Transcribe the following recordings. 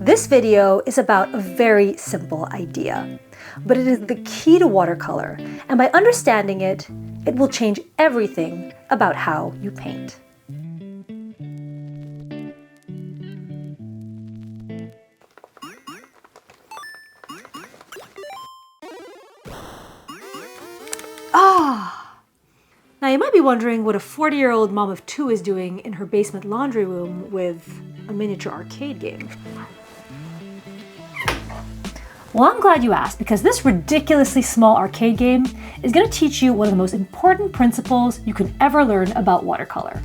This video is about a very simple idea, but it is the key to watercolor, and by understanding it, it will change everything about how you paint. Now you might be wondering what a 40-year-old mom of two is doing in her basement laundry room with a miniature arcade game. Well, I'm glad you asked, because this ridiculously small arcade game is going to teach you one of the most important principles you can ever learn about watercolor.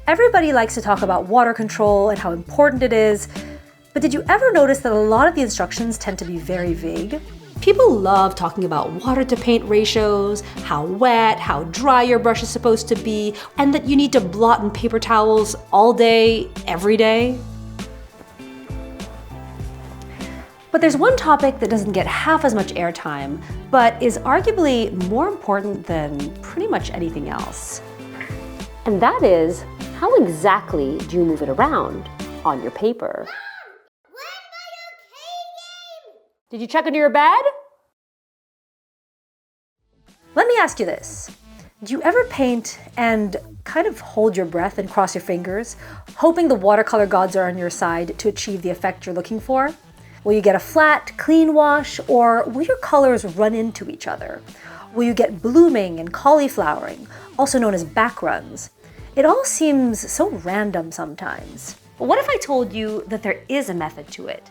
Everybody likes to talk about water control and how important it is, but did you ever notice that a lot of the instructions tend to be very vague? People love talking about water to paint ratios, how wet, how dry your brush is supposed to be, and that you need to blot in paper towels all day, every day. But there's one topic that doesn't get half as much airtime, but is arguably more important than pretty much anything else. And that is, how exactly do you move it around on your paper? Did you check under your bed? Let me ask you this. Do you ever paint and kind of hold your breath and cross your fingers, hoping the watercolor gods are on your side to achieve the effect you're looking for? Will you get a flat, clean wash, or will your colors run into each other? Will you get blooming and cauliflowering, also known as backruns? It all seems so random sometimes. But what if I told you that there is a method to it?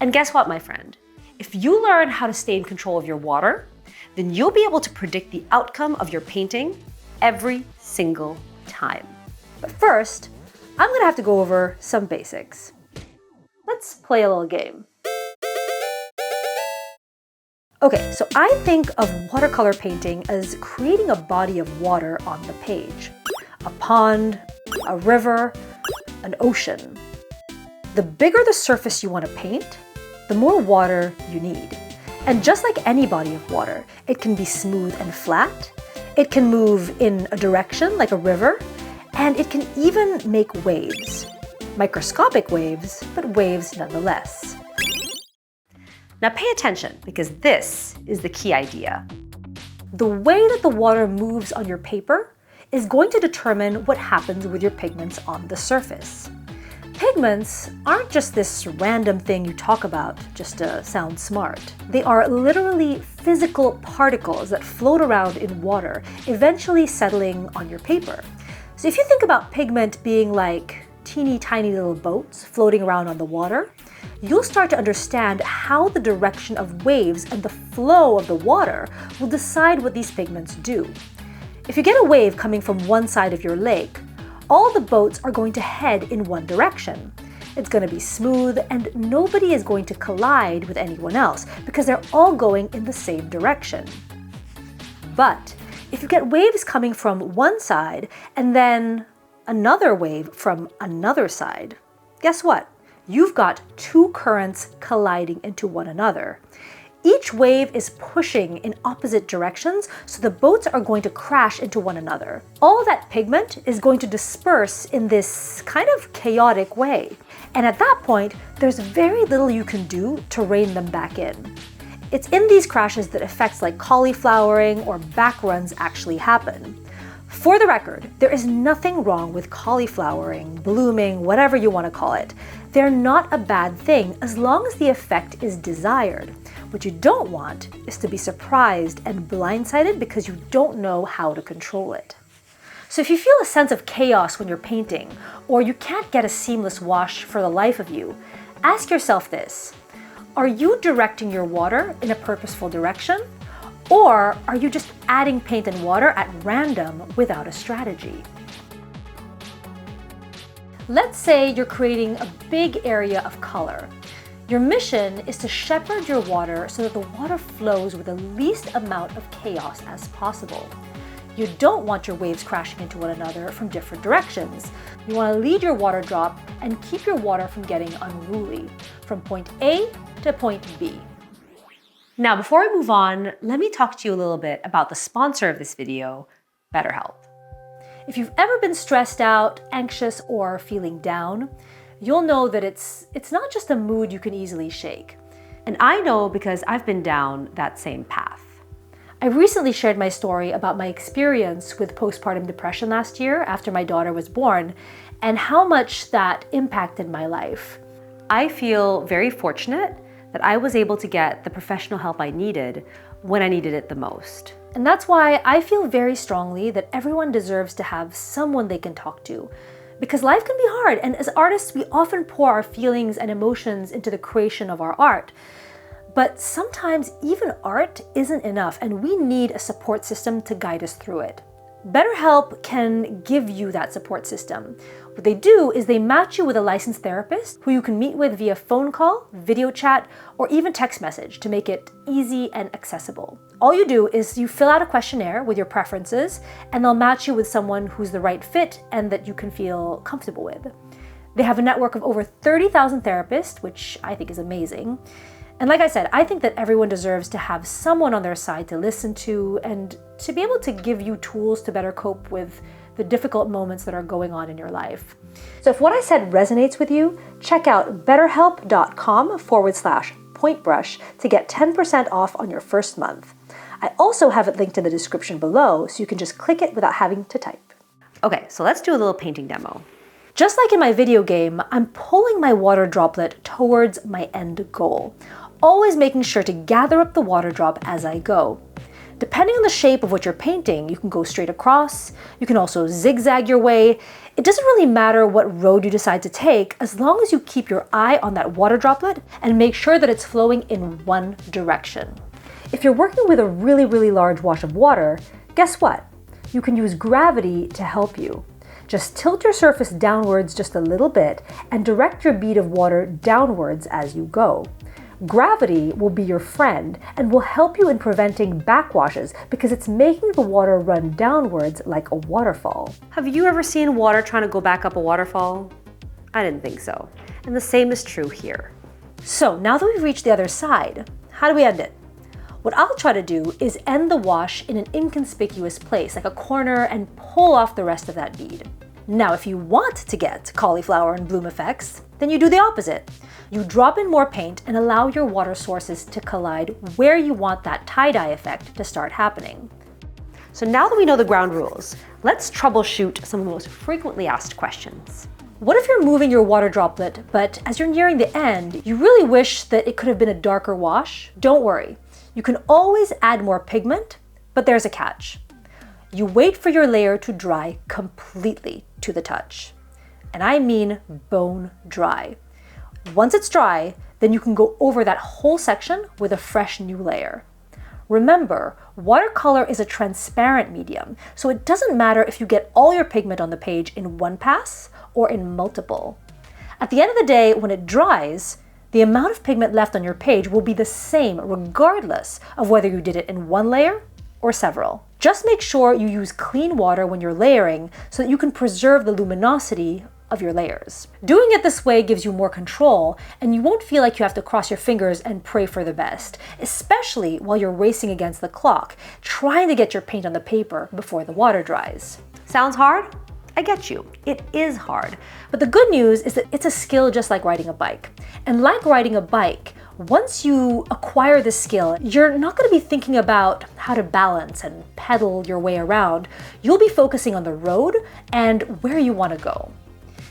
And guess what, my friend? If you learn how to stay in control of your water, then you'll be able to predict the outcome of your painting every single time. But first, I'm gonna have to go over some basics. Let's play a little game. Okay, so I think of watercolor painting as creating a body of water on the page. A pond, a river, an ocean. The bigger the surface you want to paint, the more water you need. And just like any body of water, it can be smooth and flat, it can move in a direction like a river, and it can even make waves. Microscopic waves, but waves nonetheless. Now pay attention, because this is the key idea. The way that the water moves on your paper is going to determine what happens with your pigments on the surface. Pigments aren't just this random thing you talk about just to sound smart. They are literally physical particles that float around in water, eventually settling on your paper. So if you think about pigment being like teeny tiny little boats floating around on the water, you'll start to understand how the direction of waves and the flow of the water will decide what these pigments do. If you get a wave coming from one side of your lake, all the boats are going to head in one direction. It's going to be smooth and nobody is going to collide with anyone else because they're all going in the same direction. But if you get waves coming from one side and then another wave from another side, guess what? You've got two currents colliding into one another. Each wave is pushing in opposite directions, so the boats are going to crash into one another. All that pigment is going to disperse in this kind of chaotic way. And at that point, there's very little you can do to rein them back in. It's in these crashes that effects like cauliflowering or backruns actually happen. For the record, there is nothing wrong with cauliflowering, blooming, whatever you want to call it. They're not a bad thing as long as the effect is desired. What you don't want is to be surprised and blindsided because you don't know how to control it. So if you feel a sense of chaos when you're painting, or you can't get a seamless wash for the life of you, ask yourself this: are you directing your water in a purposeful direction? Or are you just adding paint and water at random without a strategy? Let's say you're creating a big area of color. Your mission is to shepherd your water so that the water flows with the least amount of chaos as possible. You don't want your waves crashing into one another from different directions. You want to lead your water drop and keep your water from getting unruly, from point A to point B. Now, before we move on, let me talk to you a little bit about the sponsor of this video, BetterHelp. If you've ever been stressed out, anxious, or feeling down, you'll know that it's not just a mood you can easily shake. And I know because I've been down that same path. I recently shared my story about my experience with postpartum depression last year after my daughter was born and how much that impacted my life. I feel very fortunate that I was able to get the professional help I needed when I needed it the most. And that's why I feel very strongly that everyone deserves to have someone they can talk to. Because life can be hard, and as artists, we often pour our feelings and emotions into the creation of our art. But sometimes even art isn't enough, and we need a support system to guide us through it. BetterHelp can give you that support system. What they do is they match you with a licensed therapist who you can meet with via phone call, video chat, or even text message to make it easy and accessible. All you do is you fill out a questionnaire with your preferences, and they'll match you with someone who's the right fit and that you can feel comfortable with. They have a network of over 30,000 therapists, which I think is amazing. And like I said, I think that everyone deserves to have someone on their side to listen to and to be able to give you tools to better cope with the difficult moments that are going on in your life. So if what I said resonates with you, check out betterhelp.com/pointbrush to get 10% off on your first month. I also have it linked in the description below, so you can just click it without having to type. Okay, so let's do a little painting demo. Just like in my video game, I'm pulling my water droplet towards my end goal, always making sure to gather up the water drop as I go. Depending on the shape of what you're painting, you can go straight across, you can also zigzag your way. It doesn't really matter what road you decide to take as long as you keep your eye on that water droplet and make sure that it's flowing in one direction. If you're working with a really large wash of water, guess what? You can use gravity to help you. Just tilt your surface downwards just a little bit and direct your bead of water downwards as you go. Gravity will be your friend and will help you in preventing backwashes because it's making the water run downwards like a waterfall. Have you ever seen water trying to go back up a waterfall? I didn't think so. And the same is true here. So now that we've reached the other side, how do we end it? What I'll try to do is end the wash in an inconspicuous place, like a corner, and pull off the rest of that bead. Now, if you want to get cauliflower and bloom effects, then you do the opposite. You drop in more paint and allow your water sources to collide where you want that tie-dye effect to start happening. So now that we know the ground rules, let's troubleshoot some of the most frequently asked questions. What if you're moving your water droplet, but as you're nearing the end, you really wish that it could have been a darker wash? Don't worry. You can always add more pigment, but there's a catch. You wait for your layer to dry completely to the touch. And I mean bone dry. Once it's dry, then you can go over that whole section with a fresh new layer. Remember, watercolor is a transparent medium, so it doesn't matter if you get all your pigment on the page in one pass or in multiple. At the end of the day, when it dries, the amount of pigment left on your page will be the same regardless of whether you did it in one layer or several. Just make sure you use clean water when you're layering so that you can preserve the luminosity of your layers. Doing it this way gives you more control, and you won't feel like you have to cross your fingers and pray for the best, especially while you're racing against the clock, trying to get your paint on the paper before the water dries. Sounds hard? I get you. It is hard. But the good news is that it's a skill just like riding a bike. And like riding a bike, once you acquire the skill, you're not going to be thinking about how to balance and pedal your way around. You'll be focusing on the road and where you want to go.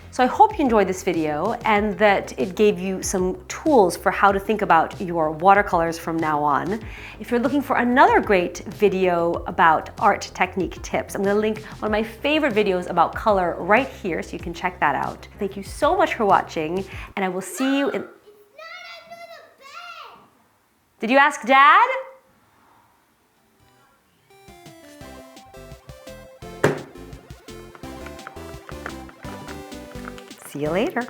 So I hope you enjoyed this video and that it gave you some tools for how to think about your watercolors from now on. If you're looking for another great video about art technique tips, I'm going to link one of my favorite videos about color right here so you can check that out. Thank you so much for watching, and I will see you in... Did you ask Dad? See you later.